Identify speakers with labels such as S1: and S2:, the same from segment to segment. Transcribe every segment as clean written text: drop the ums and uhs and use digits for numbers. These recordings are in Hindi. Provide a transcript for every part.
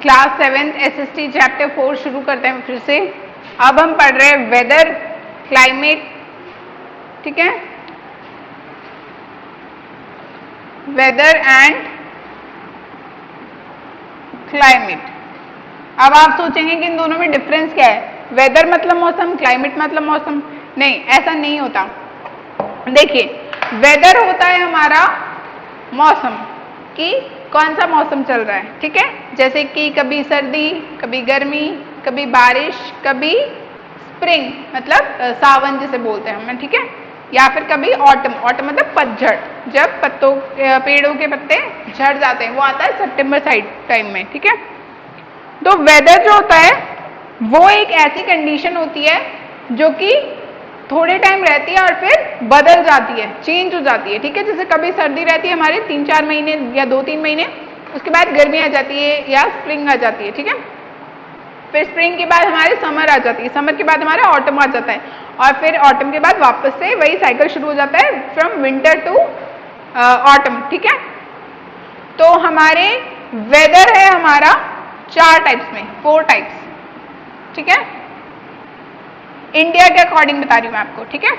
S1: क्लास 7 SST चैप्टर 4 शुरू करते हैं फिर से। अब हम पढ़ रहे हैं वेदर, क्लाइमेट, ठीक है, वेदर एंड क्लाइमेट। अब आप सोचेंगे कि इन दोनों में डिफरेंस क्या है, वेदर मतलब मौसम, क्लाइमेट मतलब मौसम। नहीं, ऐसा नहीं होता। देखिए, वेदर होता है हमारा मौसम कि कौन सा मौसम चल रहा है, ठीक है, जैसे कि कभी सर्दी, कभी गर्मी, कभी बारिश, कभी स्प्रिंग मतलब सावन जिसे बोलते हैं हम, ठीक है, या फिर कभी ऑटम, ऑटम मतलब पतझड़, जब पत्तों पेड़ों के पत्ते झड़ जाते हैं, वो आता है सितंबर साइड टाइम में, ठीक है। तो वेदर जो होता है वो एक ऐसी कंडीशन होती है जो कि थोड़े टाइम रहती है और फिर बदल जाती है, चेंज हो जाती है, ठीक है। जैसे कभी सर्दी रहती है हमारे 3-4 महीने या 2-3 महीने, उसके बाद गर्मी आ जाती है या स्प्रिंग आ जाती है, ठीक है। फिर स्प्रिंग के बाद हमारे समर आ जाती है, समर के बाद हमारा ऑटम आ जाता है, और फिर ऑटम के बाद वापस से वही साइकिल शुरू हो जाता है फ्रॉम विंटर टू ऑटम, ठीक है। तो हमारे वेदर है हमारा 4 टाइप्स में, 4 टाइप्स, ठीक है, इंडिया के अकॉर्डिंग बता रही हूं मैं आपको, ठीक है।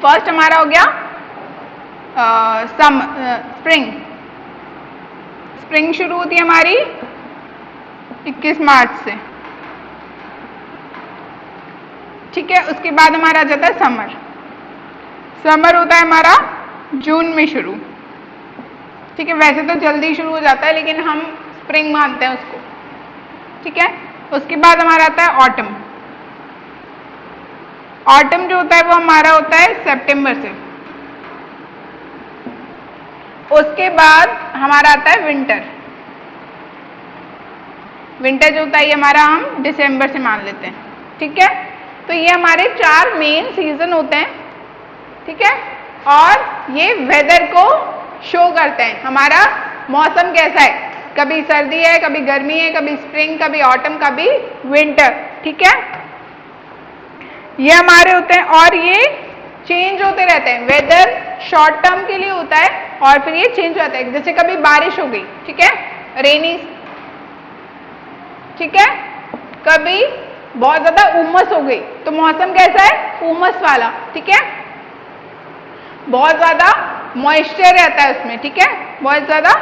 S1: फर्स्ट हमारा हो गया स्प्रिंग। स्प्रिंग शुरू होती है हमारी 21 मार्च से, ठीक है। उसके बाद हमारा आ जाता है समर। समर होता है हमारा जून में शुरू, ठीक है। वैसे तो जल्दी शुरू हो जाता है लेकिन हम स्प्रिंग मानते हैं उसको, ठीक है। उसके बाद हमारा आता है ऑटम। ऑटम जो होता है वो हमारा होता है सितंबर से। उसके बाद हमारा आता है विंटर। विंटर जो होता है ये हमारा हम दिसंबर से मान लेते हैं, ठीक है। तो ये हमारे 4 मेन सीजन होते हैं, ठीक है, और ये वेदर को शो करते हैं, हमारा मौसम कैसा है, कभी सर्दी है, कभी गर्मी है, कभी स्प्रिंग, कभी ऑटम, कभी विंटर, ठीक है। ये हमारे होते हैं और ये चेंज होते रहते हैं। वेदर शॉर्ट टर्म के लिए होता है और फिर ये चेंज होता है, जैसे कभी बारिश हो गई, ठीक है, रेनी, ठीक है, कभी बहुत ज्यादा उमस हो गई, तो मौसम कैसा है, उमस वाला, ठीक है। बहुत ज्यादा मॉइस्चर रहता है उसमें, ठीक है, बहुत ज्यादा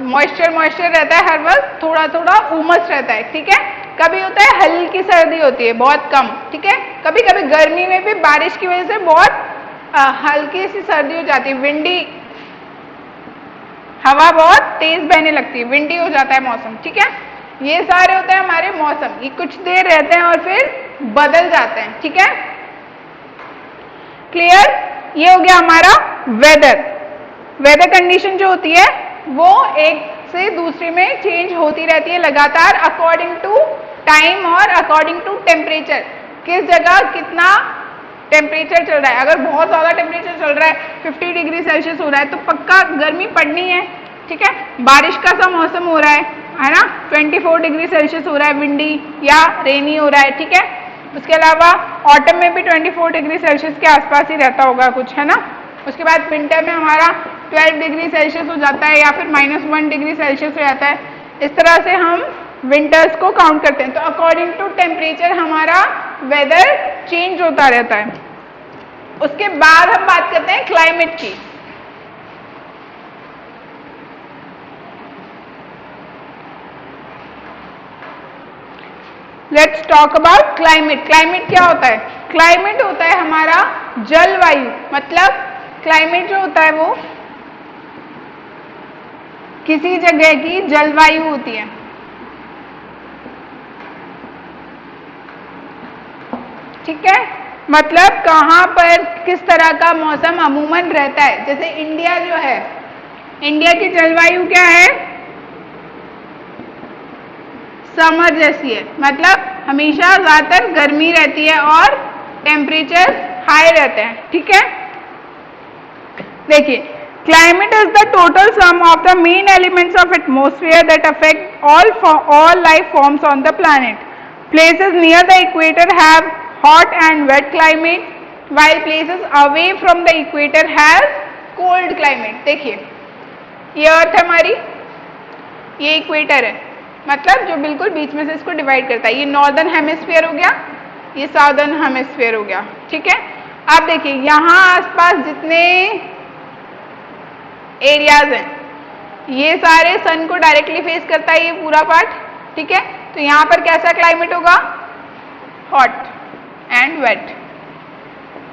S1: मॉइस्चर रहता है हर वक्त, थोड़ा थोड़ा उमस रहता है, ठीक है। कभी होता है हल्की सर्दी होती है, बहुत कम, ठीक है। कभी कभी गर्मी में भी बारिश की वजह से बहुत हल्की सी सर्दी हो जाती है, विंडी, हवा बहुत तेज बहने लगती है, विंडी हो जाता है मौसम, ठीक है। ये सारे होते हैं हमारे मौसम, ये कुछ देर रहते हैं और फिर बदल जाते हैं, ठीक है, क्लियर। ये हो गया हमारा वेदर। वेदर कंडीशन जो होती है वो एक से दूसरे में चेंज होती रहती है लगातार, अकॉर्डिंग टू टाइम और अकॉर्डिंग टू टेम्परेचर, किस जगह कितना टेम्परेचर चल रहा है। अगर बहुत ज्यादा टेम्परेचर चल रहा है, 50 डिग्री सेल्सियस हो रहा है, तो पक्का गर्मी पड़नी है, ठीक है। बारिश का सा मौसम हो रहा है ना, 24 डिग्री सेल्सियस हो रहा है, विंडी या रेनी हो रहा है, ठीक है। उसके अलावा ऑटम में भी 24 डिग्री सेल्सियस के आसपास ही रहता होगा कुछ, है ना। उसके बाद विंटर में हमारा 12 डिग्री सेल्सियस हो जाता है या फिर -1 डिग्री सेल्सियस हो जाता है। इस तरह से हम विंटर्स को काउंट करते हैं। तो अकॉर्डिंग टू टेम्परेचर हमारा वेदर चेंज होता रहता है। उसके बाद हम बात करते हैं क्लाइमेट की। Let's talk about climate. Climate क्या होता है, क्लाइमेट होता है हमारा जलवायु, मतलब क्लाइमेट जो होता है वो किसी जगह की जलवायु होती है, ठीक है, मतलब कहां पर किस तरह का मौसम अमूमन रहता है। जैसे इंडिया जो है, इंडिया की जलवायु क्या है, समर जैसी है, मतलब हमेशा ज्यादातर गर्मी रहती है और टेम्परेचर हाई रहते हैं, ठीक है। देखिए, climate is the total sum of the main elements of atmosphere that affect all life forms on the planet. Places near the equator have hot and wet climate, while places away from the equator have cold climate. देखिए, ये अर्थ है हमारी, ये इक्वेटर है, मतलब जो बिल्कुल बीच में से इसको डिवाइड करता है। ये नॉर्दर्न हेमिस्फीयर हो गया, ये साउदर्न हेमिस्फीयर हो गया, ठीक है। अब देखिए यहाँ आसपास जितने एरियाज हैं ये सारे सन को डायरेक्टली फेस करता है ये पूरा पार्ट, ठीक है। तो यहाँ पर कैसा क्लाइमेट होगा? हॉट एंड वेट,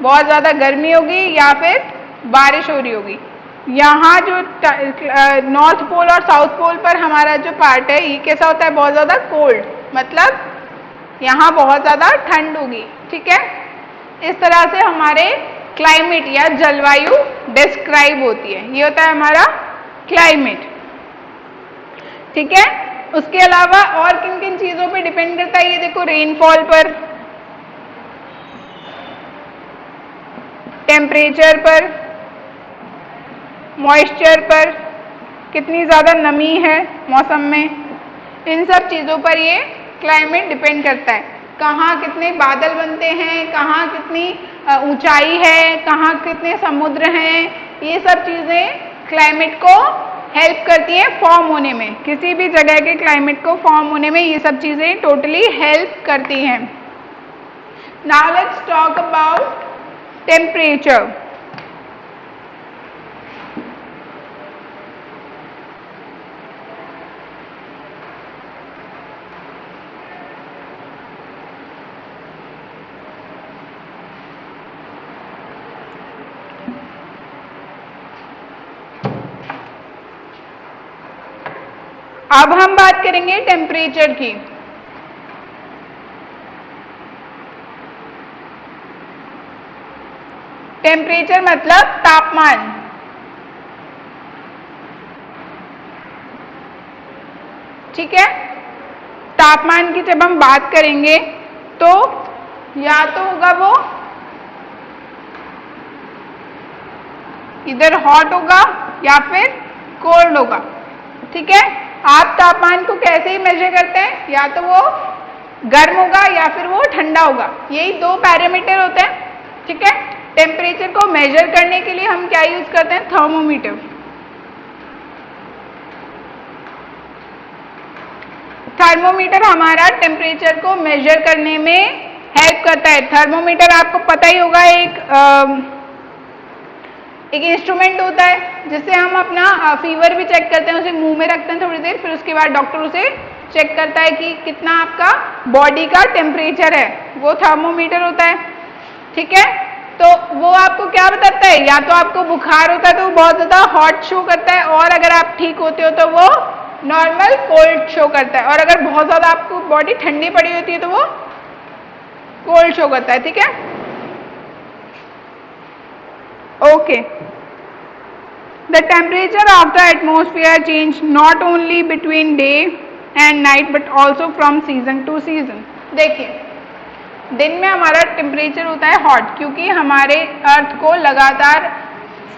S1: बहुत ज्यादा गर्मी होगी या फिर बारिश हो रही होगी। यहाँ जो नॉर्थ पोल और साउथ पोल पर हमारा जो पार्ट है ये कैसा होता है? बहुत ज्यादा कोल्ड, मतलब यहाँ बहुत ज्यादा ठंड होगी, ठीक है। इस तरह से हमारे क्लाइमेट या जलवायु डिस्क्राइब होती है, ये होता है हमारा क्लाइमेट, ठीक है। उसके अलावा और किन किन चीजों पे डिपेंड करता है? ये देखो, रेनफॉल पर, टेम्परेचर पर, मॉइस्चर पर, कितनी ज्यादा नमी है मौसम में, इन सब चीजों पर ये क्लाइमेट डिपेंड करता है। कहाँ कितने बादल बनते हैं, कहाँ कितनी ऊंचाई है, कहाँ कितने समुद्र हैं, ये सब चीजें क्लाइमेट को हेल्प करती है फॉर्म होने में। किसी भी जगह के क्लाइमेट को फॉर्म होने में ये सब चीजें टोटली हेल्प करती हैं। Now let's talk about temperature. अब हम बात करेंगे टेम्परेचर की। टेम्परेचर मतलब तापमान, ठीक है। तापमान की जब हम बात करेंगे तो या तो होगा वो इधर हॉट होगा या फिर कोल्ड होगा, ठीक है। आप तापमान को कैसे ही मेजर करते हैं? या तो वो गर्म होगा या फिर वो ठंडा होगा, यही दो पैरामीटर होते हैं, ठीक है। टेम्परेचर को मेजर करने के लिए हम क्या यूज करते हैं? थर्मोमीटर। थर्मोमीटर हमारा टेम्परेचर को मेजर करने में हेल्प करता है। थर्मोमीटर आपको पता ही होगा, एक इंस्ट्रूमेंट होता है जिससे हम अपना फीवर भी चेक करते हैं, उसे मुंह में रखते हैं थोड़ी देर, फिर उसके बाद डॉक्टर उसे चेक करता है कि कितना आपका बॉडी का टेम्परेचर है, वो थर्मोमीटर होता है, ठीक है। तो वो आपको क्या बताता है? या तो आपको बुखार होता है तो वो बहुत ज्यादा हॉट शो करता है, और अगर आप ठीक होते हो तो वो नॉर्मल कोल्ड शो करता है, और अगर बहुत ज्यादा आपको बॉडी ठंडी पड़ी होती है तो वो कोल्ड शो करता है, ठीक है। Okay. The temperature of the atmosphere change not only between day and night but also from season to season. देखिए, दिन में हमारा टेम्परेचर होता है हॉट, क्योंकि हमारे अर्थ को लगातार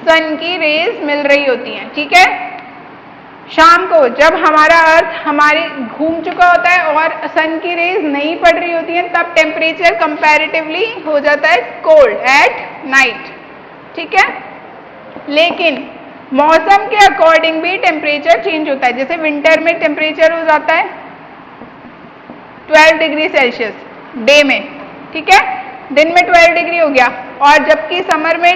S1: सन की रेज मिल रही होती हैं, ठीक है। शाम को जब हमारा अर्थ हमारे घूम चुका होता है और सन की रेज नहीं पड़ रही होती हैं, तब टेम्परेचर कंपैरेटिवली हो जाता है कोल्ड एट नाइट, ठीक है। लेकिन मौसम के अकॉर्डिंग भी टेम्परेचर चेंज होता है। जैसे विंटर में टेम्परेचर हो जाता है 12 डिग्री सेल्सियस डे में, ठीक है, दिन में 12 डिग्री हो गया, और जबकि समर में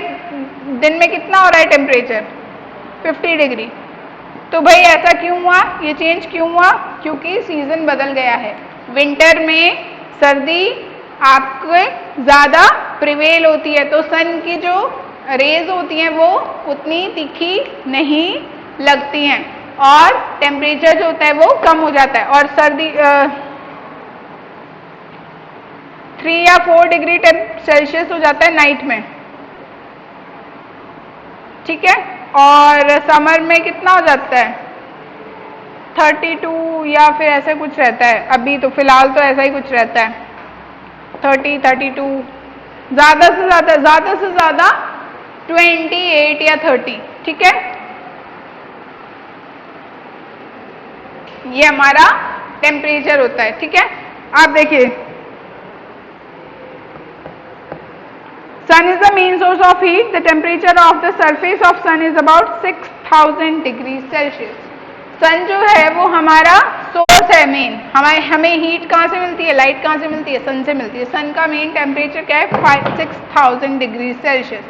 S1: दिन में कितना हो रहा है टेम्परेचर? 50 डिग्री। तो भाई ऐसा क्यों हुआ? ये चेंज क्यों हुआ? क्योंकि सीजन बदल गया है। विंटर में सर्दी आपके ज्यादा प्रिवेल होती है, तो सन की जो रेज होती हैं वो उतनी तीखी नहीं लगती हैं, और टेम्परेचर जो होता है वो कम हो जाता है, और सर्दी 3 या 4 डिग्री सेल्सियस हो जाता है नाइट में, ठीक है। और समर में कितना हो जाता है? 32 या फिर ऐसा कुछ रहता है, अभी तो फिलहाल तो ऐसा ही कुछ रहता है, 30, 32, ज्यादा से ज्यादा 28 या 30, ठीक है। ये हमारा टेम्परेचर होता है, ठीक है। आप देखिए, sun is the main source of heat. The temperature of the surface of sun is about 6000 degree Celsius. Sun जो है वो हमारा सोर्स है मेन, हमें हीट कहाँ से मिलती है, लाइट कहाँ से मिलती है, सन से मिलती है। सन का मेन टेम्परेचर क्या है, 6000 डिग्री सेल्सियस।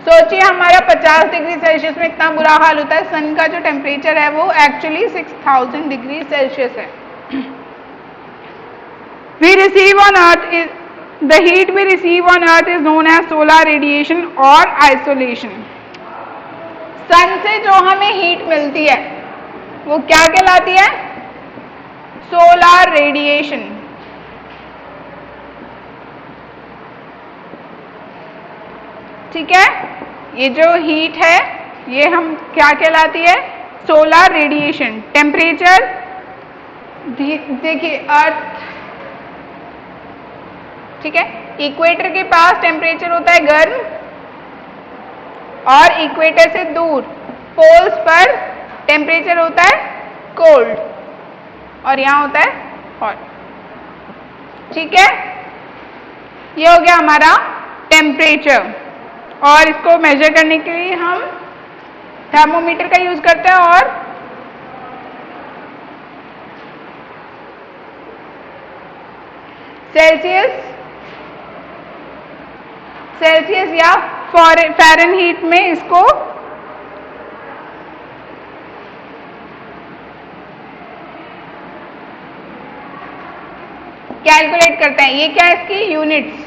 S1: सोचिए हमारा 50 डिग्री सेल्सियस में इतना बुरा हाल होता है, सन का जो टेम्परेचर है वो एक्चुअली 6000 डिग्री सेल्सियस है। We receive on Earth is the heat we receive on Earth is known as solar radiation or isolation. सन से जो हमें हीट मिलती है वो क्या कहलाती है, सोलार रेडिएशन। ठीक है, ये जो हीट है ये हम क्या कहलाती है, सोलार रेडिएशन। टेम्परेचर देखिए अर्थ, ठीक है, इक्वेटर के पास टेम्परेचर होता है गर्म और इक्वेटर से दूर पोल्स पर टेम्परेचर होता है कोल्ड और यहाँ होता है हॉट। ठीक है, ये हो गया हमारा टेम्परेचर। और इसको मेजर करने के लिए हम थर्मोमीटर का यूज करते हैं और सेल्सियस या फ़ारेनहीट में इसको कैलकुलेट करते हैं। ये क्या है, इसकी यूनिट्स,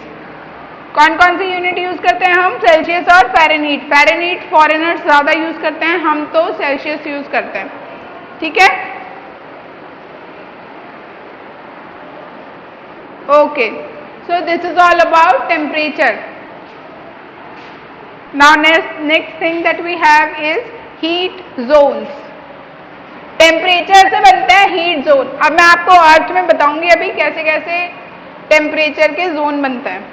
S1: कौन कौन सी यूनिट यूज करते हैं हम, सेल्सियस और फ़ारेनहीट। फ़ारेनहीट फॉरेनर्स ज्यादा यूज करते हैं, हम तो सेल्सियस यूज करते हैं। ठीक है, okay, so this is all about temperature. Now next thing that we have is heat zones. Temperature से बनता है हीट जोन। अब मैं आपको अर्थ में बताऊंगी अभी कैसे कैसे टेम्परेचर के जोन बनते हैं।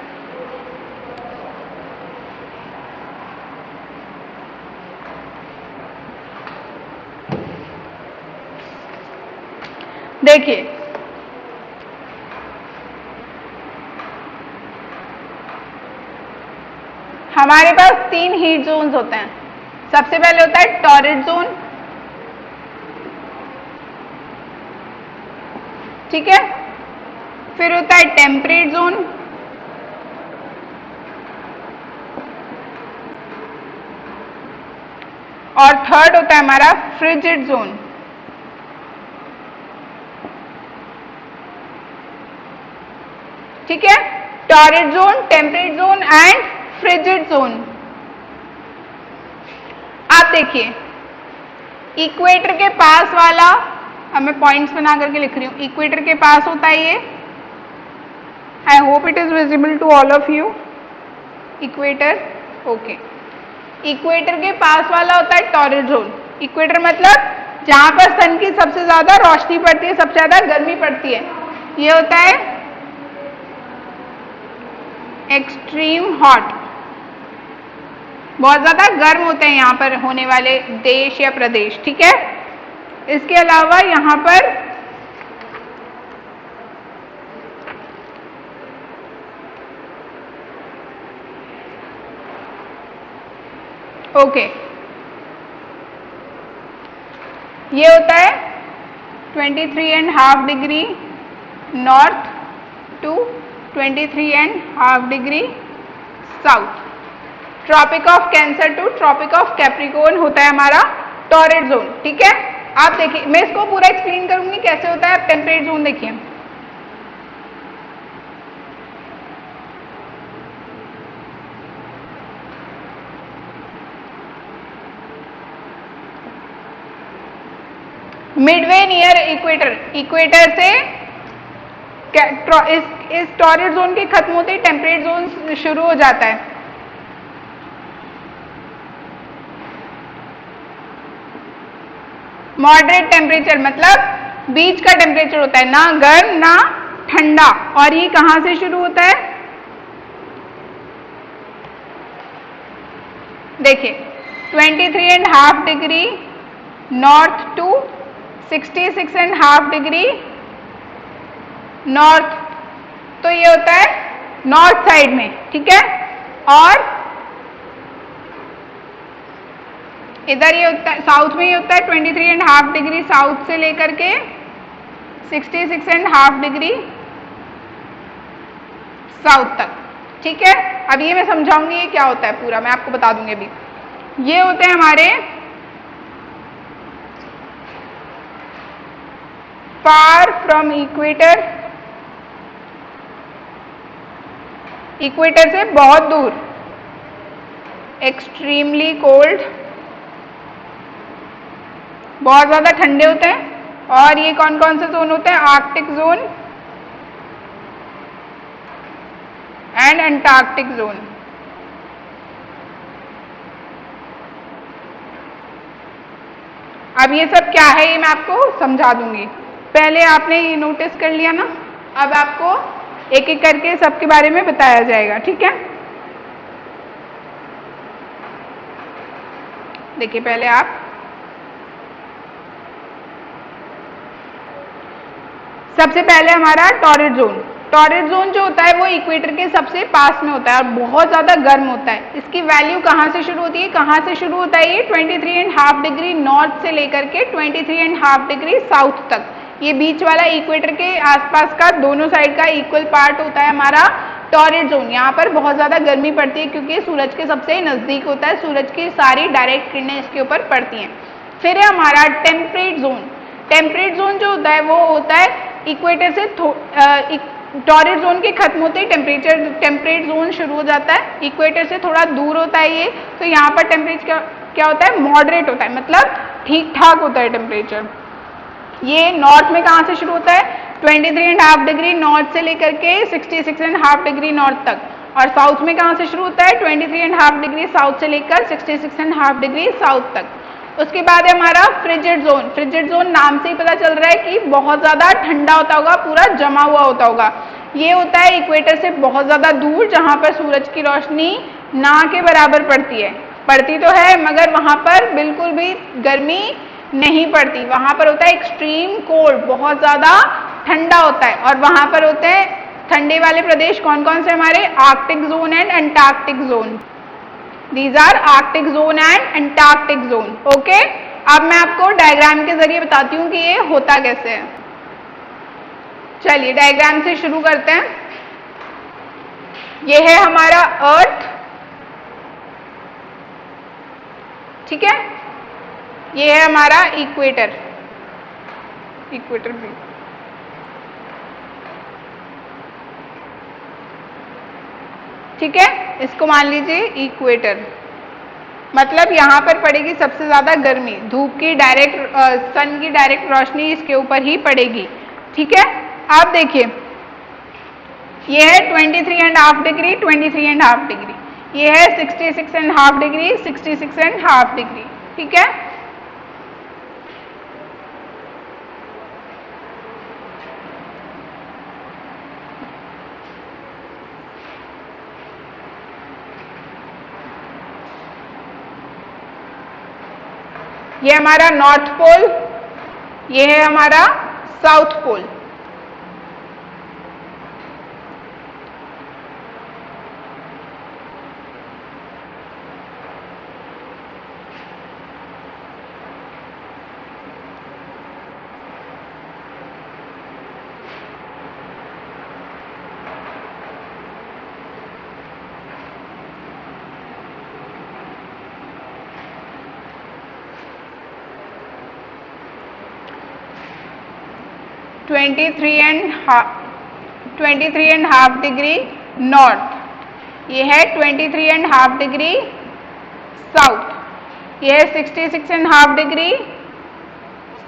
S1: देखिए हमारे पास 3 हीट जोन्स होते हैं। सबसे पहले होता है टॉरिड जोन, ठीक है, फिर होता है टेम्परेट जोन, और थर्ड होता है हमारा फ्रिजिड जोन। ठीक है, torrid zone, temperate zone and frigid zone. आप देखिए इक्वेटर के पास वाला, अब मैं पॉइंट्स बना करके लिख रही हूं, इक्वेटर के पास होता है ये, I hope it is visible to all of you, equator, okay. Equator के पास वाला होता है टॉरिड जोन। इक्वेटर मतलब जहां पर सन की सबसे ज्यादा रोशनी पड़ती है, सबसे ज्यादा गर्मी पड़ती है, ये होता है एक्सट्रीम हॉट। बहुत ज्यादा गर्म होते हैं यहाँ पर होने वाले देश या प्रदेश। ठीक है, इसके अलावा यहाँ पर ओके, ये होता है 23.5 degree north to 23.5 degree south. Tropic of Cancer to Tropic of Capricorn होता है हमारा टॉरिड जोन। ठीक है, आप देखिए मैं इसको पूरा एक्सप्लेन करूंगी कैसे होता है। आप टेम्परेट जोन देखिए, मिडवे नियर इक्वेटर, इक्वेटर से इस टॉरिड जोन के खत्म होते ही टेम्परेट जोन शुरू हो जाता है। मॉडरेट टेम्परेचर मतलब बीच का टेम्परेचर होता है, ना गर्म ना ठंडा, और ये कहां से शुरू होता है, देखिए 23.5 degree north to 66.5 degree north, तो ये होता है नॉर्थ साइड में। ठीक है, और इधर ये होता है, साउथ में ये होता है 23.5 डिग्री साउथ से लेकर के 66.5 डिग्री साउथ तक। ठीक है, अब ये मैं समझाऊंगी ये क्या होता है पूरा, मैं आपको बता दूंगी अभी। ये होते हैं हमारे फार फ्रॉम इक्वेटर, इक्वेटर से बहुत दूर, एक्सट्रीमली कोल्ड, बहुत ज्यादा ठंडे होते हैं। और ये कौन कौन से जोन होते हैं? Arctic zone and Antarctic zone. अब ये सब क्या है ये मैं आपको समझा दूंगी। पहले आपने ये नोटिस कर लिया ना, अब आपको एक एक करके सबके बारे में बताया जाएगा। ठीक है, देखिए पहले आप सबसे पहले हमारा टॉरिड जोन। टॉरिड जोन जो होता है वो इक्वेटर के सबसे पास में होता है और बहुत ज्यादा गर्म होता है। इसकी वैल्यू कहाँ से शुरू होती है? कहाँ से शुरू होता है ये? 23.5 डिग्री नॉर्थ से लेकर के 23.5 डिग्री साउथ तक। ये बीच वाला इक्वेटर के आसपास का दोनों साइड का इक्वल पार्ट होता है हमारा टॉरिड जोन। यहाँ पर बहुत ज्यादा गर्मी पड़ती है क्योंकि सूरज के सबसे नजदीक होता है, सूरज की सारी डायरेक्ट किरणें इसके ऊपर पड़ती हैं। फिर है हमारा टेम्परेट जोन। टेम्परेट जोन जो होता है वो होता है इक्वेटर से टॉरिड जोन के खत्म होते ही टेम्परेट जोन शुरू हो जाता है। इक्वेटर से थोड़ा दूर होता है ये, तो यहाँ पर टेम्परेचर क्या होता है? मॉडरेट होता है, मतलब ठीक ठाक होता है टेम्परेचर। ये नॉर्थ में कहाँ से शुरू होता है? 23.5 डिग्री नॉर्थ से लेकर के 66.5 डिग्री नॉर्थ तक। और साउथ में कहाँ से शुरू होता है? 23.5 डिग्री साउथ से लेकर 66.5 डिग्री साउथ तक। उसके बाद है हमारा फ्रिजिड जोन। फ्रिजिड जोन नाम से ही पता चल रहा है कि बहुत ज्यादा ठंडा होता होगा, पूरा जमा हुआ होता होगा। ये होता है इक्वेटर से बहुत ज्यादा दूर, जहां पर सूरज की रोशनी ना के बराबर पड़ती है। पड़ती तो है मगर वहां पर बिल्कुल भी गर्मी नहीं पड़ती। वहां पर होता है एक्सट्रीम कोल्ड, बहुत ज्यादा ठंडा होता है। और वहां पर होते हैं ठंडे वाले प्रदेश कौन कौन से? हमारे Arctic zone and Antarctic zone. These are Arctic zone and Antarctic zone. Okay, अब मैं आपको डायग्राम के जरिए बताती हूँ कि ये होता कैसे है। चलिए डायग्राम से शुरू करते हैं। ये है हमारा अर्थ, ठीक है। ये है हमारा इक्वेटर, इक्वेटर भी। ठीक है, इसको मान लीजिए इक्वेटर, मतलब यहाँ पर पड़ेगी सबसे ज्यादा गर्मी, धूप की डायरेक्ट सन की डायरेक्ट रोशनी इसके ऊपर ही पड़ेगी। ठीक है, आप देखिए ये है 23.5 डिग्री, 23.5 डिग्री, ये है 66.5 डिग्री, 66.5 डिग्री। ठीक है, ये हमारा नॉर्थ पोल, ये है हमारा south pole. Twenty three and half degree north, ये है 23.5 डिग्री साउथ, ये है 66.5 डिग्री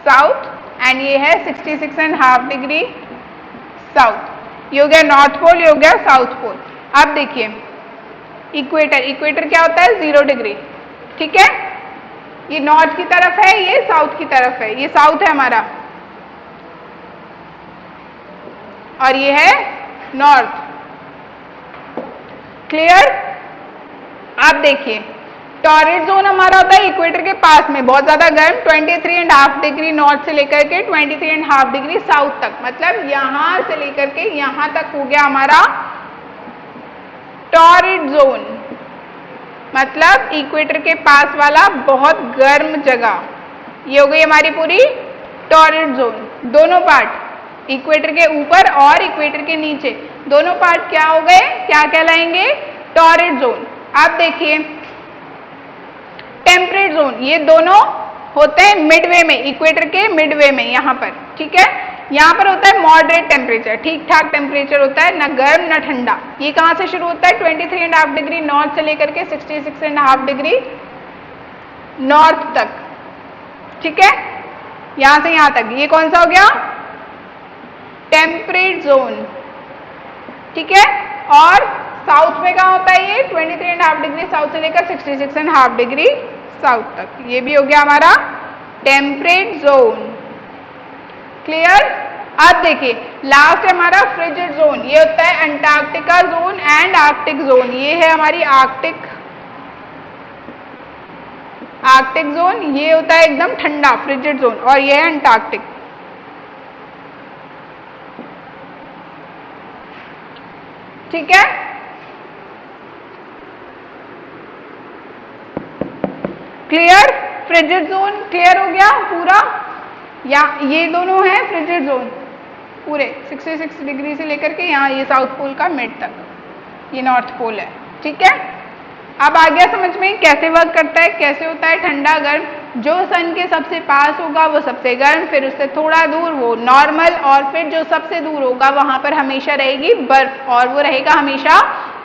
S1: साउथ एंड ये है 66.5 डिग्री साउथ। ये हो गया नॉर्थ पोल, ये हो गया साउथ पोल। अब देखिए इक्वेटर, इक्वेटर क्या होता है? 0 डिग्री। ठीक है, ये नॉर्थ की तरफ है, ये साउथ की तरफ है, ये साउथ है हमारा और ये है नॉर्थ। क्लियर? आप देखिए टॉरिड जोन हमारा होता है इक्वेटर के पास में, बहुत ज्यादा गर्म, 23.5 डिग्री नॉर्थ से लेकर के 23.5 डिग्री साउथ तक, मतलब यहां से लेकर के यहां तक हो गया हमारा टॉरिड जोन। मतलब इक्वेटर के पास वाला बहुत गर्म जगह। ये हो गई हमारी पूरी टॉरिड जोन। दोनों पार्ट, इक्वेटर के ऊपर और इक्वेटर के नीचे, दोनों पार्ट क्या हो गए, क्या कहलाएंगे, टॉरिड जोन। आप देखिए टेम्परेट जोन, ये दोनों होते हैं मिडवे में, इक्वेटर के मिडवे में यहाँ पर, ठीक है। यहाँ पर होता है मॉडरेट टेम्परेचर, ठीक ठाक टेम्परेचर होता है, ना गर्म ना ठंडा। ये कहाँ से शुरू होता है, 23.5 डिग्री नॉर्थ से लेकर के 66.5 डिग्री नॉर्थ तक, ठीक है, यहां से यहां तक। ये कौन सा हो गया, टेम्परेट जोन, ठीक है। और साउथ में कहाँ होता है ये, 23.5 डिग्री साउथ से लेकर 66.5 डिग्री साउथ तक। ये भी हो गया हमारा टेम्परेट जोन। क्लियर। अब देखिए लास्ट है हमारा फ्रिजिड जोन। ये होता है Antarctica zone and Arctic zone. ये है हमारी आर्कटिक जोन, ये होता है एकदम ठंडा फ्रिजिड जोन, और ये है अंटार्कटिक। ठीक है, क्लियर। फ्रिजिड जोन क्लियर हो गया पूरा, या ये दोनों है फ्रिजिड जोन पूरे 66 डिग्री से लेकर के यहाँ ये साउथ पोल का मिड तक, ये नॉर्थ पोल है, ठीक है। अब आ गया समझ में कैसे वर्क करता है, कैसे होता है ठंडा गर्म। जो सन के सबसे पास होगा वो सबसे गर्म, फिर उससे थोड़ा दूर वो नॉर्मल, और फिर जो सबसे दूर होगा वहां पर हमेशा रहेगी बर्फ, और वो रहेगा हमेशा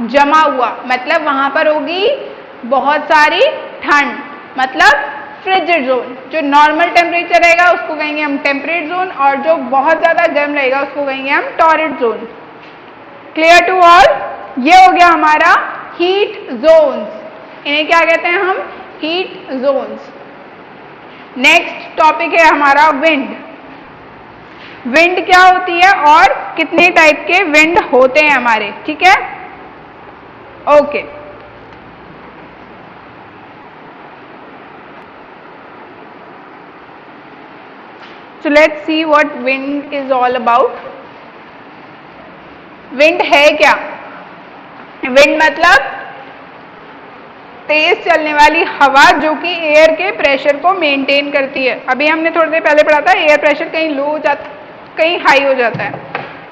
S1: जमा हुआ, मतलब वहां पर होगी बहुत सारी ठंड, मतलब फ्रिजिड जोन। जो नॉर्मल टेम्परेचर रहेगा उसको कहेंगे हम टेम्परेट जोन, और जो बहुत ज्यादा गर्म रहेगा उसको कहेंगे हम torrid zone. Clear to all. ये हो गया हमारा हीट जोन्स। इन्हें क्या कहते हैं हम, हीट जोन्स। नेक्स्ट टॉपिक है हमारा विंड। विंड क्या होती है और कितने टाइप के विंड होते हैं हमारे, ठीक है, okay. So let's see what wind is all about. Wind है क्या, विंड मतलब तेज चलने वाली हवा जो कि एयर के प्रेशर को मेंटेन करती है। अभी हमने थोड़ी देर पहले पढ़ा था एयर प्रेशर कहीं लो हो जाता, कहीं हाई हो जाता है।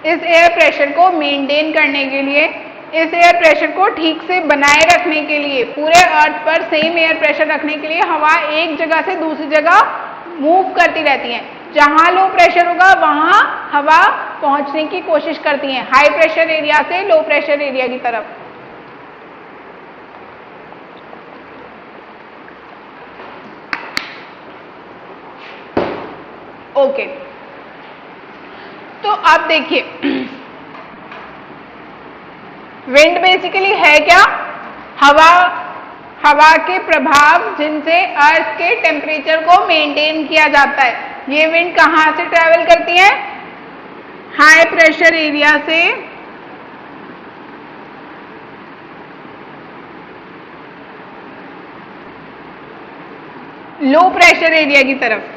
S1: इस एयर प्रेशर को मेंटेन करने के लिए, इस एयर प्रेशर को ठीक से बनाए रखने के लिए, पूरे अर्थ पर सेम एयर प्रेशर रखने के लिए हवा एक जगह से दूसरी जगह मूव करती रहती है। जहां लो प्रेशर होगा वहां हवा पहुंचने की कोशिश करती है, हाई प्रेशर एरिया से लो प्रेशर एरिया की तरफ। ओके, तो अब देखिए विंड बेसिकली है क्या, हवा के प्रभाव जिनसे अर्थ के टेम्परेचर को मेंटेन किया जाता है। ये विंड कहां से ट्रेवल करती है, हाई प्रेशर एरिया से लो प्रेशर एरिया की तरफ।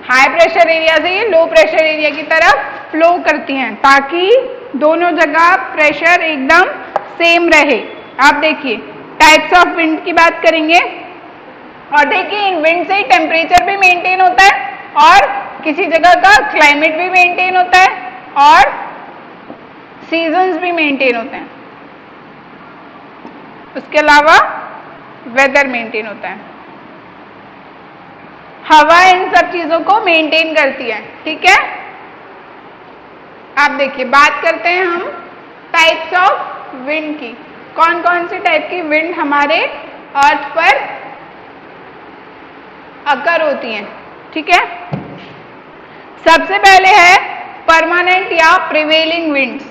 S1: हाई प्रेशर एरिया से ये लो प्रेशर एरिया की तरफ फ्लो करती हैं, ताकि दोनों जगह प्रेशर एकदम सेम रहे। आप देखिए टाइप्स ऑफ विंड की बात करेंगे, और देखिए इन विंड से टेम्परेचर भी मेंटेन होता है और किसी जगह का क्लाइमेट भी मेंटेन होता है और सीजन्स भी मेंटेन होते हैं। उसके अलावा वेदर मेंटेन होता है। हवा इन सब चीजों को मेंटेन करती है, ठीक है। आप देखिए बात करते हैं हम टाइप्स ऑफ विंड की। कौन कौन सी टाइप की विंड हमारे अर्थ पर अकर होती हैं, ठीक है। सबसे पहले है परमानेंट या प्रिवेलिंग विंड्स।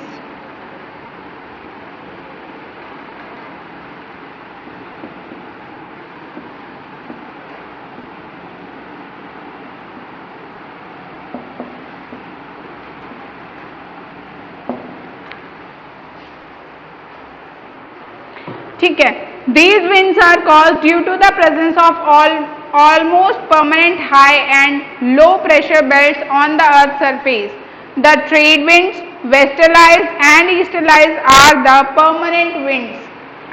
S1: ठीक है, these winds are caused due to the presence of almost permanent high and low pressure belts on the earth's surface. The trade winds, westerlies and easterlies are the permanent winds.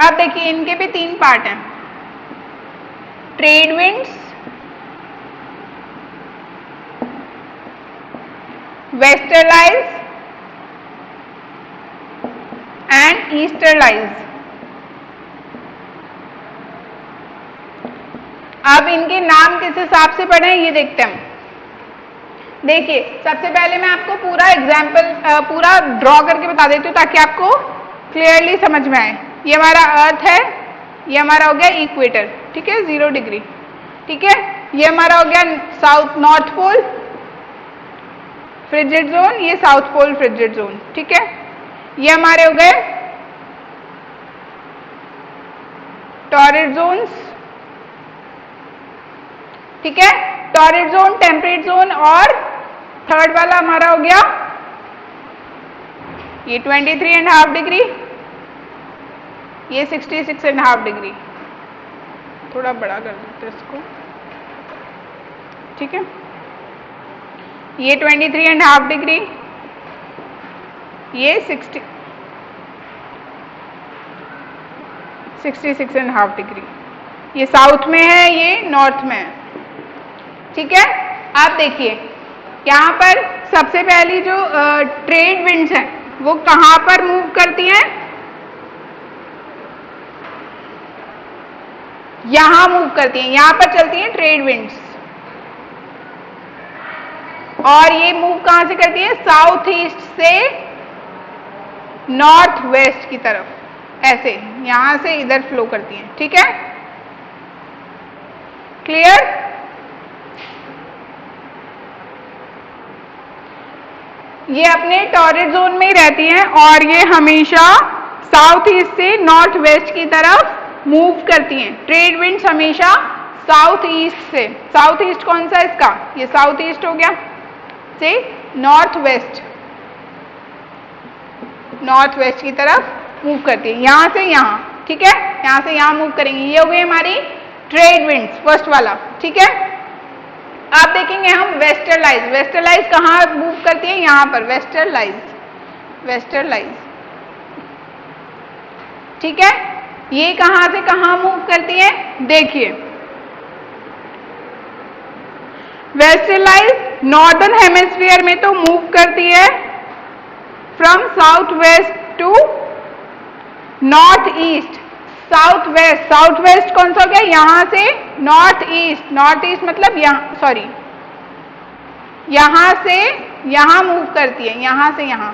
S1: अब देखिए इनके भी तीन पार्ट हैं, ट्रेड विंड्स, वेस्टरलाइज एंड ईस्टरलाइज। अब इनके नाम किस हिसाब से पढ़े हैं ये देखते हैं। देखिए सबसे पहले मैं आपको पूरा एग्जाम्पल पूरा ड्रॉ करके बता देती हूँ ताकि आपको क्लियरली समझ में आए। ये हमारा अर्थ है, ये हमारा हो गया इक्वेटर, ठीक है, 0 डिग्री, ठीक है। ये हमारा हो गया south north pole frigid zone, ये साउथ पोल फ्रिजिड जोन, ठीक है। ये हमारे हो गए टॉरिड जोन्स, ठीक है, टॉरिड जोन, टेम्परेट जोन, और थर्ड वाला हमारा हो गया ये 23.5 डिग्री, ये 66.5 डिग्री। थोड़ा बड़ा कर देते हैं इसको, ठीक है। ये 23.5 डिग्री, ये 66.5 डिग्री। ये साउथ में है, ये नॉर्थ में है, ठीक है। आप देखिए यहाँ पर सबसे पहली जो ट्रेड विंड्स हैं वो कहाँ पर मूव करती हैं, यहां मूव करती हैं, यहां पर चलती हैं ट्रेड विंड्स। और ये मूव कहां से करती है, साउथ ईस्ट से नॉर्थ वेस्ट की तरफ, ऐसे यहां से इधर फ्लो करती हैं, ठीक है, क्लियर। ये अपने टॉरिड जोन में ही रहती हैं और ये हमेशा साउथ ईस्ट से नॉर्थ वेस्ट की तरफ मूव करती हैं। ट्रेड विंड्स हमेशा साउथ ईस्ट से, साउथ ईस्ट कौन सा इसका, ये साउथ ईस्ट हो गया, से नॉर्थ वेस्ट की तरफ मूव करती है, यहां से यहां, ठीक है, यहां से यहां मूव करेंगी। ये हो गई हमारी ट्रेड विंड्स, फर्स्ट वाला, ठीक है। आप देखेंगे हम वेस्टरलाइज, वेस्टरलाइज कहां मूव करती है, यहां पर वेस्टरलाइज, ठीक है। ये कहां से कहां मूव करती है, देखिए वेस्टरलाइज नॉर्दर्न हेमिस्फीयर में तो मूव करती है from south west to north east. South west कौन सा हो गया, यहां से नॉर्थ ईस्ट मतलब यहां, सॉरी, यहां से यहां मूव करती है, यहां से यहां,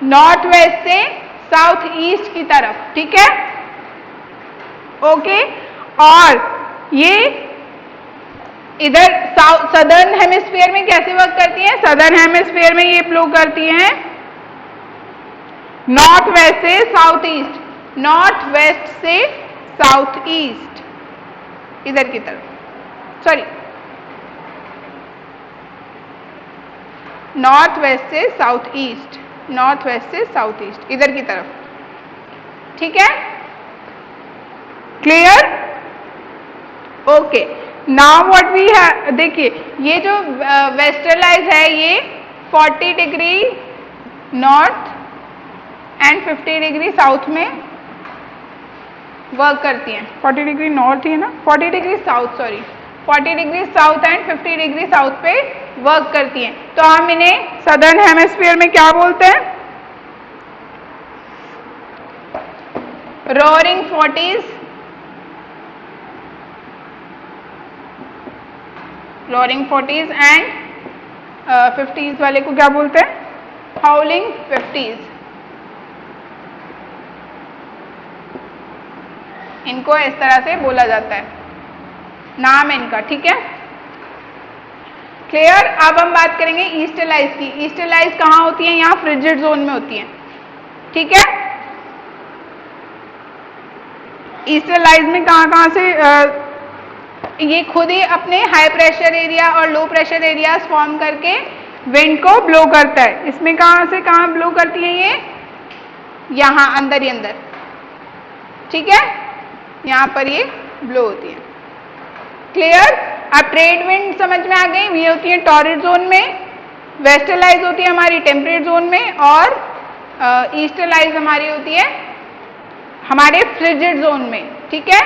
S1: नॉर्थ वेस्ट से साउथ ईस्ट की तरफ, ठीक है, ओके। और ये इधर सदर्न हेमिस्फीयर में कैसे वर्क करती है, सदर्न हेमिस्फीयर में ये फ्लो करती हैं नॉर्थ वेस्ट से साउथ ईस्ट, नॉर्थ वेस्ट से साउथ ईस्ट, इधर की तरफ, सॉरी, नॉर्थ वेस्ट से साउथ ईस्ट, नॉर्थ वेस्ट से साउथ ईस्ट, इधर की तरफ, ठीक है, clear, okay. Now what we have, देखिए ये जो वेस्टरलाइज है ये 40 degree north and 50 degree south में वर्क करती हैं। 40 डिग्री नॉर्थ ही है ना, 40 degree south, sorry, 40 degree south and 50 degree south पे वर्क करती हैं। तो हम इन्हें सदर्न हेमिस्फीयर में क्या बोलते हैं, roaring 40s, roaring 40s and 50s वाले को क्या बोलते हैं, हाउलिंग 50s। इनको इस तरह से बोला जाता है, नाम है इनका, ठीक है, क्लियर। अब हम बात करेंगे ईस्टरलाइज की। ईस्टरलाइज कहाँ होती है, यहाँ फ्रिजिड जोन में होती है, ठीक है। ईस्टरलाइज में कहाँ से ये खुद ही अपने हाई प्रेशर एरिया और लो प्रेशर एरियाज फॉर्म करके विंड को ब्लो करता है। इसमें कहाँ से कहाँ ब्लो करती है, ये यहाँ अंदर ही अंदर, ठीक है, यहाँ पर ये ब्लो होती है, क्लियर? अब ट्रेड विंड समझ में आ गई, ये होती है टॉरिड जोन में, वेस्टर्लाइज होती है हमारी टेम्परेट जोन में, और ईस्टर्लाइज हमारी होती है हमारे फ्रिजिड जोन में। ठीक है,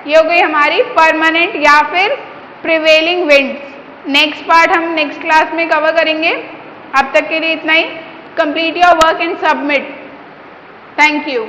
S1: ये हो गई हमारी परमानेंट या फिर प्रिवेलिंग विंड्स। नेक्स्ट पार्ट हम नेक्स्ट क्लास में कवर करेंगे। अब तक के लिए इतना ही। Complete your work and submit. Thank you.